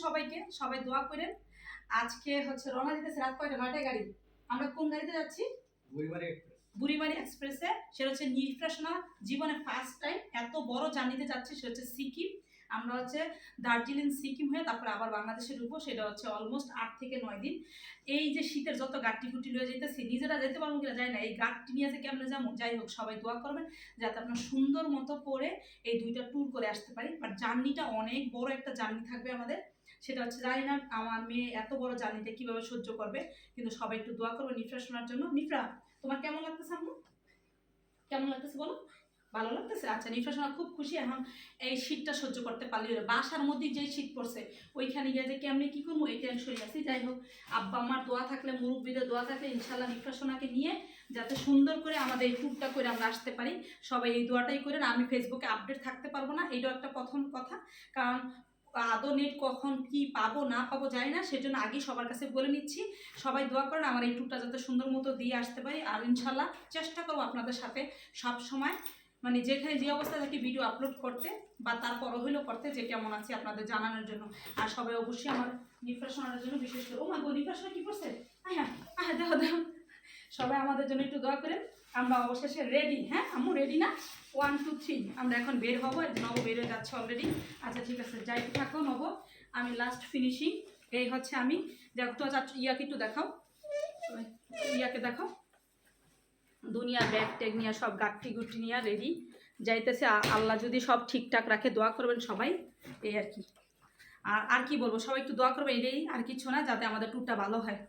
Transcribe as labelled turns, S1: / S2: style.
S1: সবাইকে, সবাই দোয়া করেন। আজকে হচ্ছে রওনা দিতেছে রাত কয়টা? 9টায় গাড়ি। আমরা কোন গাড়িতে যাচ্ছি? বুড়িমারি এক্সপ্রেসে। সেটা হচ্ছে নির্ফ্রেশনা, জীবনে ফার্স্ট টাইম এত বড় জার্নিতে যাচ্ছি। সেটা হচ্ছে সিকিম। আমরা হচ্ছে দার্জিলিং সিকিম হয়ে তারপরে আবার বাংলাদেশে ঢুকবো। সেটা হচ্ছে অলমোস্ট 8 থেকে 9 দিন। এই যে শীতের যত গাড়ি গুটি লয়ে যেতেছি, নিজেরা যেতে পারবো কিনা যায় না, এই গাড়ি নিয়ে যে কেমনে যাবো। যাই হোক, সবাই দোয়া করবেন যাতে আপনার সুন্দর মতো করে এই 2টা ট্যুর করে আসতে পারি। বাট জার্নিটা অনেক বড় একটা জার্নি থাকবে আমাদের। সেটা হচ্ছে জানি না আমার মেয়ে এত বড় জার্নিটা কিভাবে সহ্য করবে, কিন্তু সবাই একটু দোয়া করবে নিফরা শোনার জন্য। নিফরা, তোমার কেমন লাগতেছে আম্মু? কেমন লাগতেছে বলো? ভালো লাগতেছে? আচ্ছা, নিফরা শোনা খুব খুশি। এখন এই শীতটা সহ্য করতে পারলি, বাসার মধ্যে যে শীত পড়ছে ওইখানে গিয়ে যে কেমনি কি করবো এই টেনশন আছি। যাই হোক, আব্বা আমার দোয়া থাকলে, মুরব্বীদের দোয়া থাকলে ইনশাল্লাহ নিফরা সোনাকে নিয়ে যাতে সুন্দর করে আমাদের এই ট্যুরটা করে আমরা আসতে পারি। সবাই এই দোয়াটাই করেন। আমি ফেসবুকে আপডেট থাকতে পারবো না, এটাও একটা প্রথম কথা। কারণ আদৌ নেট কখন কি পাবো না পাবো জানি না, সেজন্য আগেই সবার কাছে বলে নিচ্ছি। সবাই দোয়া করেন আমার এই ট্যুরটা যাতে সুন্দর মতো দিয়ে আসতে পারি। আর ইনশাল্লাহ চেষ্টা করবো আপনাদের সাথে সব সময়, মানে যেখানে যে অবস্থা থাকি ভিডিও আপলোড করতে, বা তারপরও হইলেও করতে, যে কেমন আছে আপনাদের জানানোর জন্য। আর সবাই অবশ্যই আমার রিফ্রেশনার জন্য বিশেষ করে, ও মা গো রিফ্রেশনার কি করছে, হ্যাঁ হ্যাঁ দেখো দেখো, সবাই আমাদের জন্য একটু দোয়া করেন। আমরা অবশেষে রেডি। হ্যাঁ আম্মু রেডি না? 1 2 3 আমরা এখন বের হবো। নব বের হয়ে যাচ্ছে অলরেডি। আচ্ছা ঠিক আছে, যাইতে থাকো নব, আমি লাস্ট ফিনিশিং। এই হচ্ছে আমি। দেখো তো ইয়াকে একটু দেখাও, ইয়াকে দেখাও। দুনিয়া ব্যাগ ট্যাগ নিয়ে সব গাঠি গুটি নিয়ে রেডি যাইতেছে। আল্লাহ যদি সব ঠিকঠাক রাখে দোয়া করবেন সবাই, এই আর কি। আর কি বলবো, সবাই একটু দোয়া করবে, এটাই আর কিছু না, যাতে আমাদের ট্যুরটা ভালো হয়।